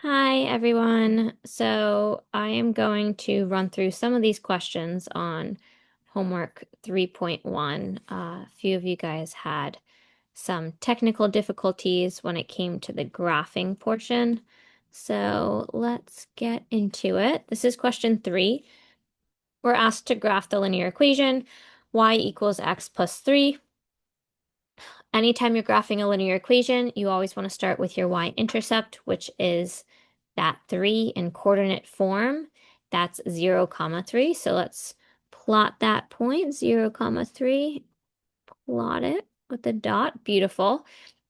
Hi, everyone. So I am going to run through some of these questions on homework 3.1. A few of you guys had some technical difficulties when it came to the graphing portion. So let's get into it. This is question 3. We're asked to graph the linear equation y equals x plus 3. Anytime you're graphing a linear equation, you always want to start with your y-intercept, which is that 3 in coordinate form. That's 0, comma 3. So let's plot that point, 0, comma 3. Plot it with a dot. Beautiful.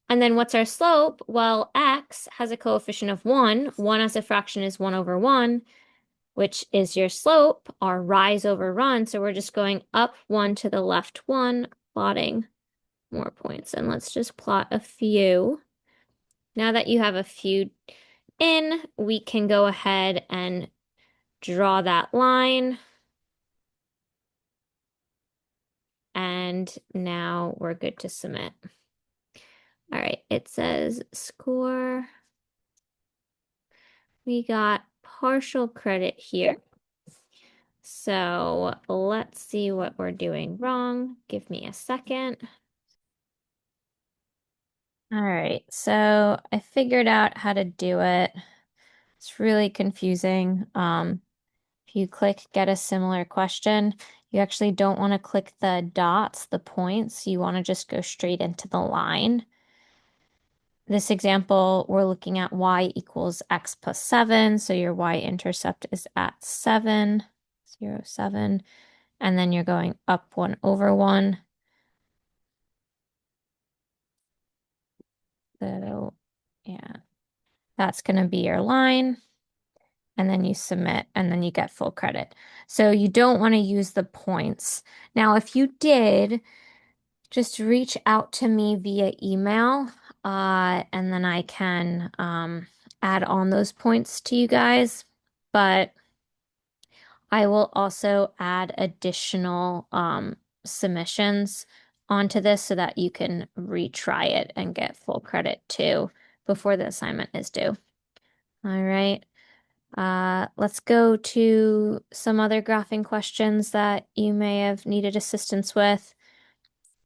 And then what's our slope? Well, x has a coefficient of 1. 1 as a fraction is 1 over 1, which is your slope, our rise over run. So we're just going up 1 to the left 1, plotting more points. And let's just plot a few. Now that you have a few in, we can go ahead and draw that line. And now we're good to submit. All right, it says score. We got partial credit here. So let's see what we're doing wrong. Give me a second. All right, so I figured out how to do it. It's really confusing. If you click get a similar question, you actually don't want to click the dots, the points. You want to just go straight into the line. This example, we're looking at y equals x plus 7. So your y-intercept is at 7, 0, 7. And then you're going up 1 over 1. So, yeah, that's going to be your line. And then you submit, and then you get full credit. So you don't want to use the points. Now, if you did, just reach out to me via email, and then I can add on those points to you guys. But I will also add additional submissions onto this so that you can retry it and get full credit too before the assignment is due. All right. Let's go to some other graphing questions that you may have needed assistance with.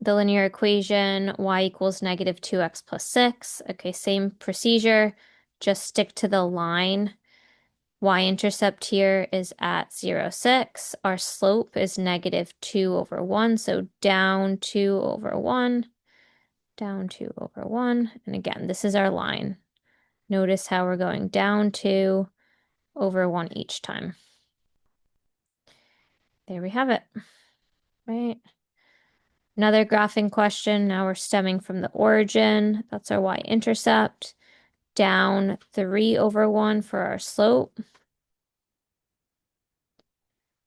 The linear equation, y equals negative 2x plus 6. Okay, same procedure. Just stick to the line. Y-intercept here is at 0, 6. Our slope is negative 2 over 1, so down 2 over 1, down 2 over 1. And again, this is our line. Notice how we're going down 2 over 1 each time. There we have it. Right. Another graphing question. Now we're stemming from the origin. That's our y-intercept. Down 3 over 1 for our slope.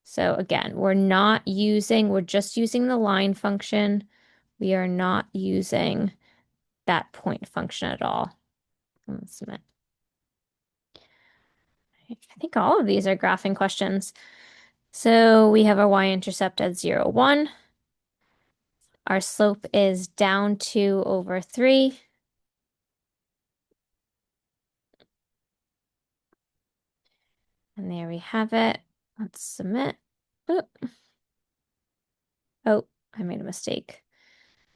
So again, we're just using the line function. We are not using that point function at all. Let's submit. I think all of these are graphing questions. So we have our y-intercept at 0, 1. Our slope is down 2 over 3. And there we have it. Let's submit. Oh, I made a mistake.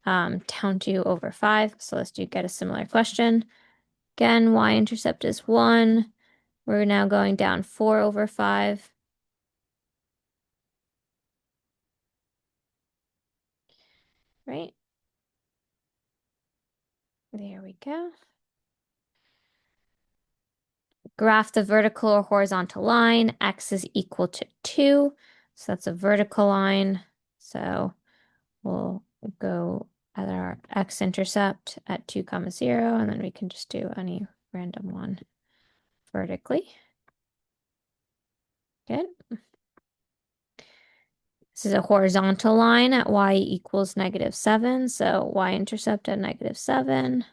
Down 2 over 5. So let's get a similar question. Again, y-intercept is 1. We're now going down 4 over 5. Right? There we go. Graph the vertical or horizontal line. X is equal to 2. So that's a vertical line. So we'll go at our x-intercept at 2, 0, and then we can just do any random one vertically. Good. This is a horizontal line at y equals negative 7. So y-intercept at negative 7.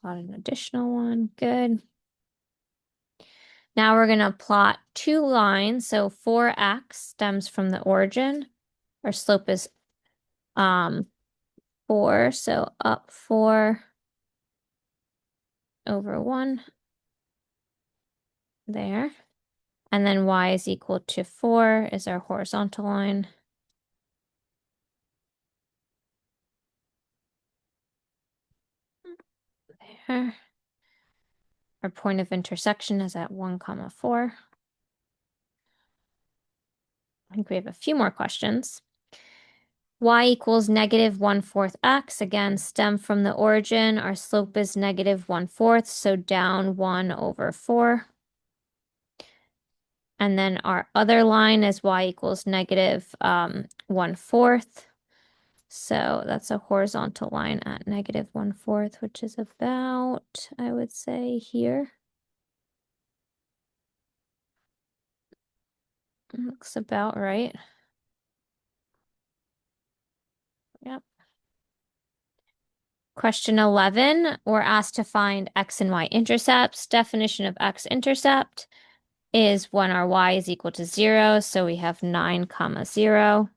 Plot an additional one. Good. Now we're going to plot two lines. So 4x stems from the origin. Our slope is 4. So up 4. over 1 there. And then y is equal to 4 is our horizontal line. There. Our point of intersection is at 1, 4. I think we have a few more questions. Y equals negative 1/4 x. Again, stem from the origin. Our slope is negative 1/4, so down 1 over 4. And then our other line is y equals negative 1/4. So that's a horizontal line at negative 1/4, which is about, I would say, here. Looks about right. Yep. Question 11, we're asked to find x and y intercepts. Definition of x-intercept is when our y is equal to 0, so we have 9, 0.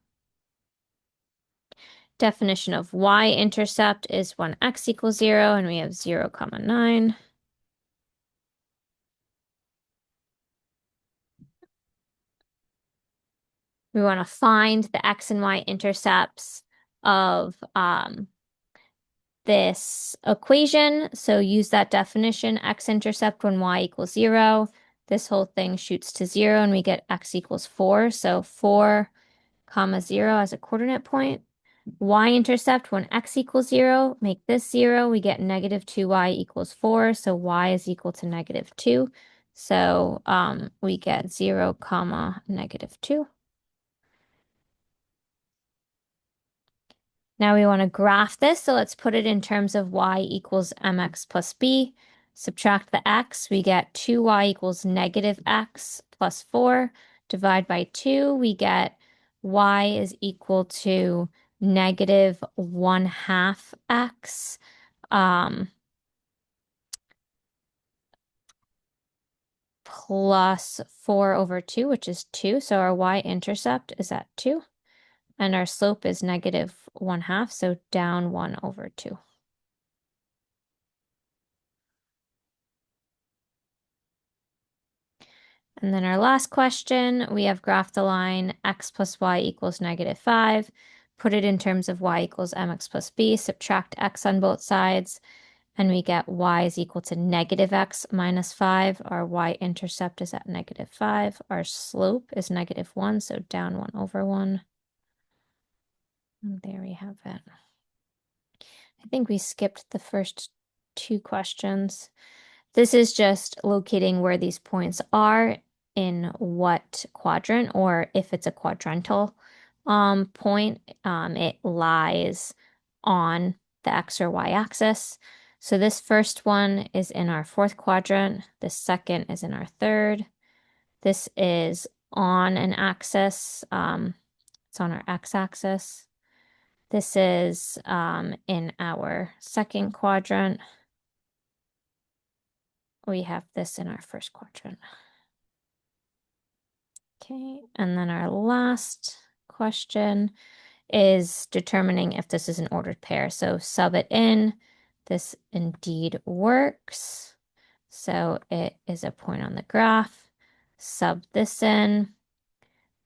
Definition of y-intercept is when x equals 0, and we have 0, 9. We want to find the x and y intercepts of this equation. So use that definition, x-intercept when y equals 0. This whole thing shoots to 0 and we get x equals 4. So 4, 0 as a coordinate point. Y-intercept when x equals 0, make this 0. We get negative 2y equals 4. So y is equal to negative 2. So we get 0, negative 2. Now we want to graph this, so let's put it in terms of y equals mx plus b. Subtract the x, we get 2y equals negative x plus 4. Divide by 2, we get y is equal to negative 1/2 x. Plus 4 over 2, which is 2. So our y-intercept is at 2. And our slope is negative 1/2, so down 1 over 2. And then our last question, we have graphed the line x plus y equals negative 5. Put it in terms of y equals mx plus b. Subtract x on both sides. And we get y is equal to negative x minus 5. Our y-intercept is at negative 5. Our slope is negative 1, so down 1 over 1. And there we have it. I think we skipped the first 2 questions. This is just locating where these points are in what quadrant, or if it's a quadrantal point, it lies on the x or y axis. So this first one is in our 4th quadrant. The second is in our 3rd. This is on an axis. It's on our x-axis. This is in our 2nd quadrant. We have this in our 1st quadrant. Okay, and then our last question is determining if this is an ordered pair. So sub it in. This indeed works. So it is a point on the graph. Sub this in.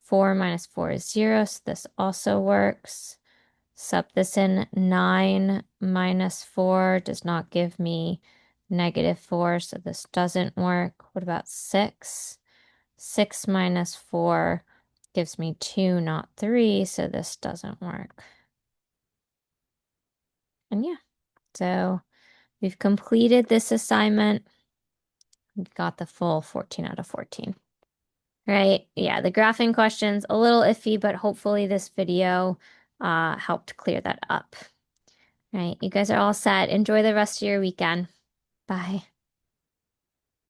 4 minus 4 is 0, so this also works. Sub this in. 9 minus 4 does not give me negative 4, so this doesn't work. What about 6? 6 minus 4 gives me 2, not 3, so this doesn't work. And yeah, so we've completed this assignment. We got the full 14 out of 14. Right, yeah, the graphing question's a little iffy, but hopefully this video helped clear that up. Right, you guys are all set. Enjoy the rest of your weekend. Bye.